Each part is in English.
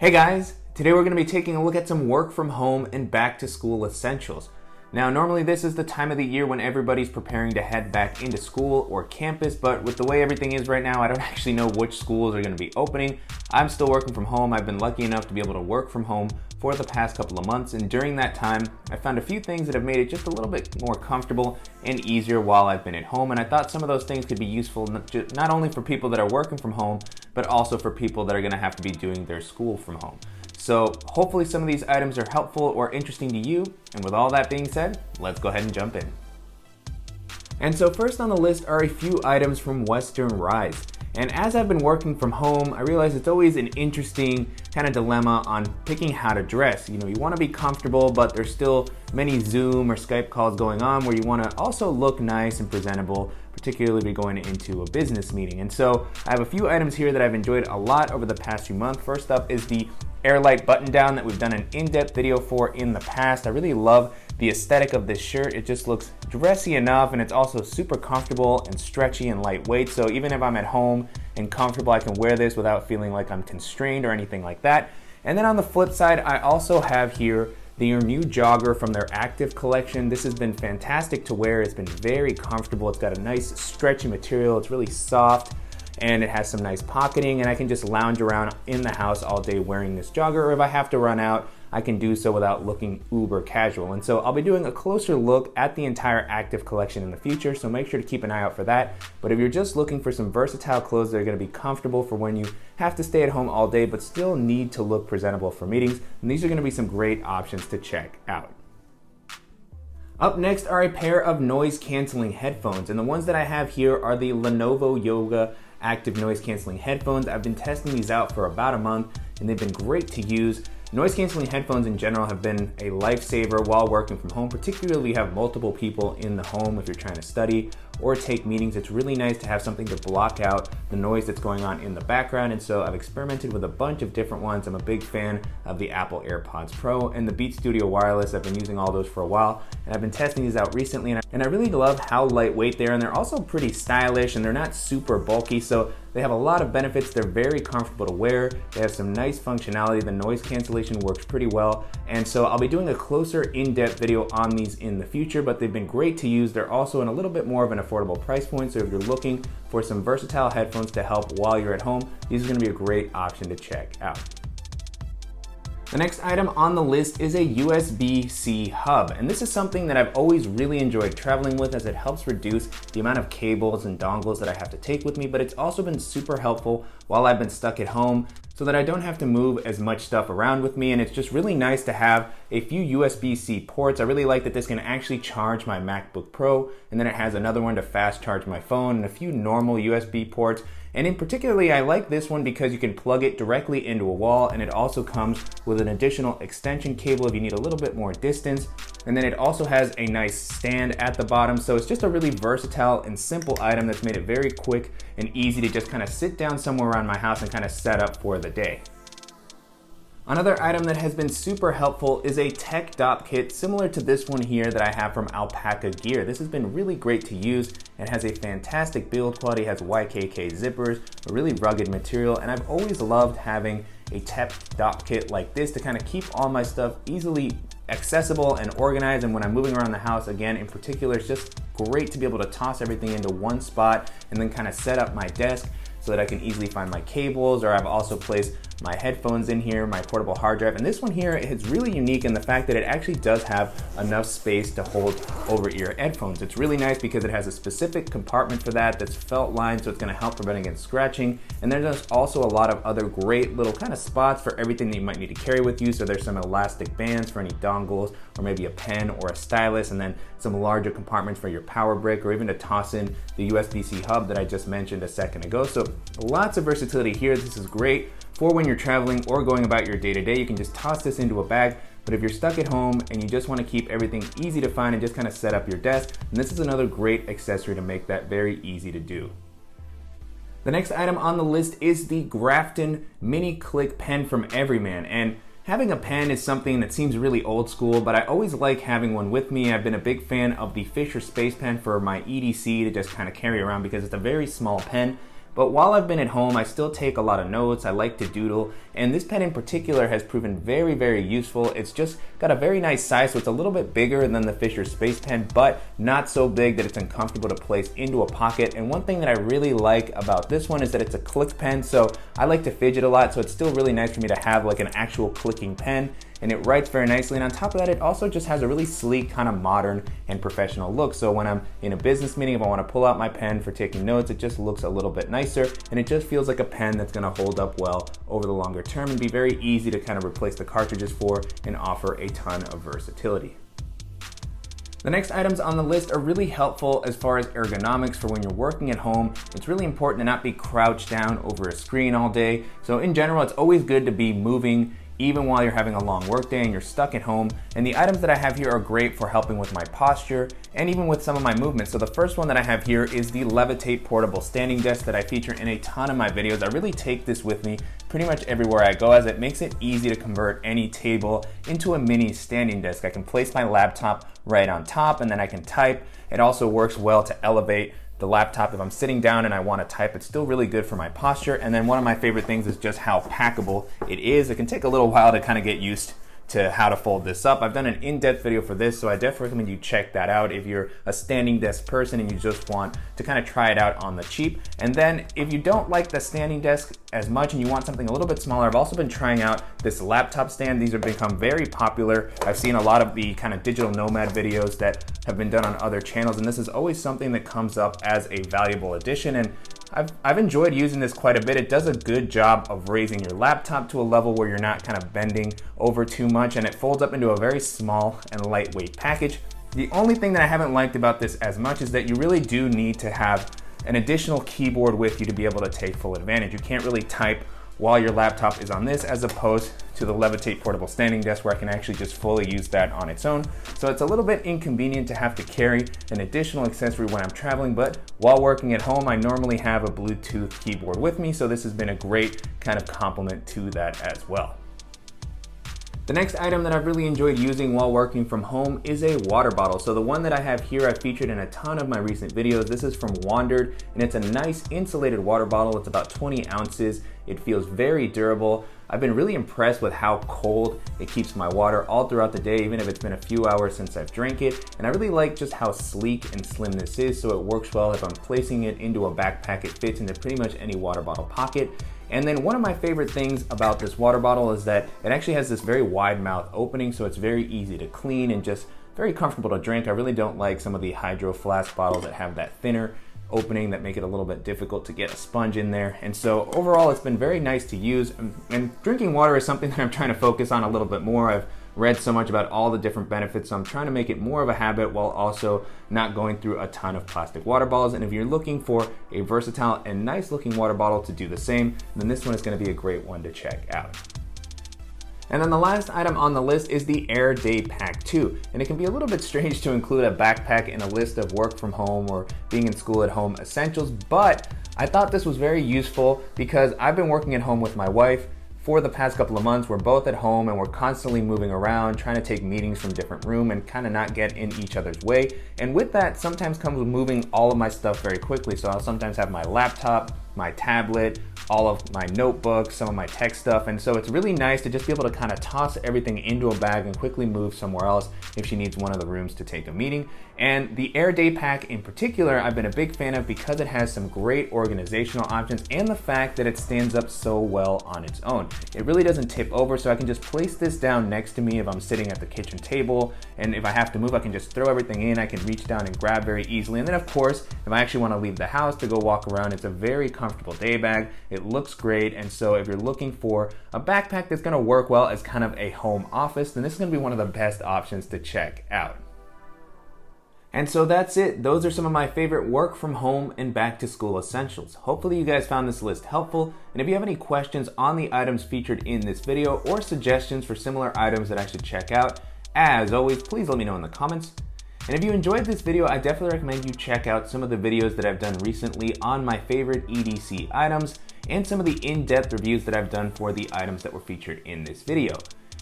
Hey guys, today we're going to be taking a look at some work from home and back to school essentials. Now normally this is the time of the year when everybody's preparing to head back into school or campus, but with the way everything is right now, I don't actually know which schools are going to be opening. I'm still working from home. I've been lucky enough to be able to work from home for the past couple of months, and during that time I found a few things that have made it just a little bit more comfortable and easier while I've been at home, and I thought some of those things could be useful not only for people that are working from home, but also for people that are going to have to be doing their school from home. So hopefully some of these items are helpful or interesting to you, and with all that being said, let's go ahead and jump in. And so first on the list are a few items from Western Rise. And as I've been working from home, I realize it's always an interesting kind of dilemma on picking how to dress. You know, you want to be comfortable, but there's still many Zoom or Skype calls going on where you want to also look nice and presentable, particularly if you're going into a business meeting. And so I have a few items here that I've enjoyed a lot over the past few months. First up is the Airlight button down that we've done an in-depth video for in the past. I really love the aesthetic of this shirt. It just looks dressy enough, and it's also super comfortable and stretchy and lightweight. So even if I'm at home and comfortable, I can wear this without feeling like I'm constrained or anything like that. And then on the flip side, I also have here their new jogger from their active collection. This has been fantastic to wear. It's been very comfortable. It's got a nice stretchy material. It's really soft, and it has some nice pocketing, and I can just lounge around in the house all day wearing this jogger, or if I have to run out, I can do so without looking uber casual. And so I'll be doing a closer look at the entire active collection in the future, so make sure to keep an eye out for that. But if you're just looking for some versatile clothes that are going to be comfortable for when you have to stay at home all day but still need to look presentable for meetings, then these are going to be some great options to check out. Up next are a pair of noise canceling headphones, and the ones that I have here are the Lenovo Yoga active noise canceling headphones. I've been testing these out for about a month, and they've been great to use. Noise canceling headphones in general have been a lifesaver while working from home, particularly if you have multiple people in the home. If you're trying to study or take meetings, it's really nice to have something to block out the noise that's going on in the background. And so I've experimented with a bunch of different ones. I'm a big fan of the Apple AirPods Pro and the Beats Studio Wireless. I've been using all those for a while, and I've been testing these out recently, and I really love how lightweight they are, and they're also pretty stylish, and they're not super bulky, so they have a lot of benefits. They're very comfortable to wear. They have some nice functionality. The noise cancellation works pretty well, and so I'll be doing a closer in-depth video on these in the future, but they've been great to use. They're also in a little bit more of an affordable price point, so if you're looking for some versatile headphones to help while you're at home, these are going to be a great option to check out. The next item on the list is a USB-C hub, and this is something that I've always really enjoyed traveling with, as it helps reduce the amount of cables and dongles that I have to take with me, but it's also been super helpful while I've been stuck at home so that I don't have to move as much stuff around with me, and it's just really nice to have a few USB-C ports. I really like that this can actually charge my MacBook Pro, and then it has another one to fast charge my phone, and a few normal USB ports. And in particularly, I like this one because you can plug it directly into a wall, and it also comes with an additional extension cable if you need a little bit more distance. And then it also has a nice stand at the bottom. So it's just a really versatile and simple item that's made it very quick and easy to just kind of sit down somewhere around my house and kind of set up for the day. Another item that has been super helpful is a tech Dopp kit similar to this one here that I have from Alpaca Gear. This has been really great to use. It has a fantastic build quality, has YKK zippers, a really rugged material, and I've always loved having a tech Dopp kit like this to kind of keep all my stuff easily accessible and organized. And when I'm moving around the house, again, in particular, it's just great to be able to toss everything into one spot and then kind of set up my desk so that I can easily find my cables, or I've also placed my headphones in here, my portable hard drive. And this one here is really unique in the fact that it actually does have enough space to hold over-ear headphones. It's really nice because it has a specific compartment for that that's felt lined, so it's going to help prevent against scratching. And there's also a lot of other great little kind of spots for everything that you might need to carry with you. So there's some elastic bands for any dongles, or maybe a pen or a stylus, and then some larger compartments for your power brick, or even to toss in the USB-C hub that I just mentioned a second ago. So lots of versatility here. This is great for when you're traveling or going about your day-to-day. You can just toss this into a bag, but if you're stuck at home and you just want to keep everything easy to find and just kind of set up your desk, then this is another great accessory to make that very easy to do. The next item on the list is the Grafton Mini Click Pen from Everyman, and having a pen is something that seems really old school, but I always like having one with me. I've been a big fan of the Fisher Space Pen for my EDC to just kind of carry around because it's a very small pen, But while I've been at home, I still take a lot of notes. I like to doodle, and this pen in particular has proven very, very useful. It's just got a very nice size, so it's a little bit bigger than the Fisher Space Pen, but not so big that it's uncomfortable to place into a pocket. And one thing that I really like about this one is that it's a click pen, so I like to fidget a lot, so it's still really nice for me to have like an actual clicking pen, and it writes very nicely. And on top of that, it also just has a really sleek, kind of modern and professional look. So when I'm in a business meeting, if I want to pull out my pen for taking notes, it just looks a little bit nicer, and it just feels like a pen that's going to hold up well over the longer term and be very easy to kind of replace the cartridges for and offer a ton of versatility. The next items on the list are really helpful as far as ergonomics for when you're working at home. It's really important to not be crouched down over a screen all day. So in general, it's always good to be moving even while you're having a long work day and you're stuck at home. And the items that I have here are great for helping with my posture and even with some of my movement. So the first one that I have here is the Levitate portable standing desk that I feature in a ton of my videos. I really take this with me pretty much everywhere I go, as it makes it easy to convert any table into a mini standing desk. I can place my laptop right on top and then I can type. It also works well to elevate the laptop if I'm sitting down and I want to type. It's still really good for my posture. And then one of my favorite things is just how packable it is. It can take a little while to kind of get used to how to fold this up. I've done an in-depth video for this, so I definitely recommend you check that out if you're a standing desk person and you just want to kind of try it out on the cheap. And then if you don't like the standing desk as much and you want something a little bit smaller, I've also been trying out this laptop stand. These have become very popular. I've seen a lot of the kind of digital nomad videos that have been done on other channels, and this is always something that comes up as a valuable addition. And I've enjoyed using this quite a bit. It does a good job of raising your laptop to a level where you're not kind of bending over too much, and it folds up into a very small and lightweight package. The only thing that I haven't liked about this as much is that you really do need to have an additional keyboard with you to be able to take full advantage. You can't really type while your laptop is on this, as opposed to the Levitate portable standing desk where I can actually just fully use that on its own. So it's a little bit inconvenient to have to carry an additional accessory when I'm traveling, but while working at home, I normally have a Bluetooth keyboard with me, so this has been a great kind of complement to that as well. The next item that I've really enjoyed using while working from home is a water bottle. So the one that I have here, I've featured in a ton of my recent videos. This is from Wandrd, and it's a nice insulated water bottle. It's about 20 ounces. It feels very durable. I've been really impressed with how cold it keeps my water all throughout the day, even if it's been a few hours since I've drank it. And I really like just how sleek and slim this is, so it works well if I'm placing it into a backpack. It fits into pretty much any water bottle pocket. And then one of my favorite things about this water bottle is that it actually has this very wide mouth opening, so it's very easy to clean and just very comfortable to drink. I really don't like some of the hydro flask bottles that have that thinner opening that make it a little bit difficult to get a sponge in there. And so overall, it's been very nice to use. And drinking water is something that I'm trying to focus on a little bit more. I've read so much about all the different benefits, so I'm trying to make it more of a habit while also not going through a ton of plastic water bottles. And if you're looking for a versatile and nice looking water bottle to do the same, then this one is going to be a great one to check out. And then the last item on the list is the Aer Day Pack 2. And it can be a little bit strange to include a backpack in a list of work from home or being in school at home essentials, but I thought this was very useful because I've been working at home with my wife for the past couple of months. We're both at home and we're constantly moving around, trying to take meetings from different rooms and kind of not get in each other's way. And with that sometimes comes with moving all of my stuff very quickly. So I'll sometimes have my laptop, my tablet, all of my notebooks, some of my tech stuff. And so it's really nice to just be able to kind of toss everything into a bag and quickly move somewhere else if she needs one of the rooms to take a meeting. And the Aer Day Pack in particular, I've been a big fan of because it has some great organizational options and the fact that it stands up so well on its own. It really doesn't tip over, so I can just place this down next to me if I'm sitting at the kitchen table. And if I have to move, I can just throw everything in. I can reach down and grab very easily. And then of course, if I actually want to leave the house to go walk around, it's a very comfortable day bag. It looks great. And so if you're looking for a backpack that's going to work well as kind of a home office, then this is going to be one of the best options to check out. And so that's it. Those are some of my favorite work from home and back to school essentials. Hopefully you guys found this list helpful. And if you have any questions on the items featured in this video or suggestions for similar items that I should check out, as always, please let me know in the comments. And if you enjoyed this video, I definitely recommend you check out some of the videos that I've done recently on my favorite EDC items and some of the in-depth reviews that I've done for the items that were featured in this video.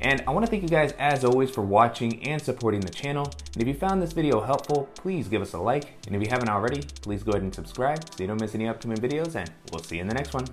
And I want to thank you guys as always for watching and supporting the channel. And if you found this video helpful, please give us a like. And if you haven't already, please go ahead and subscribe so you don't miss any upcoming videos, and we'll see you in the next one.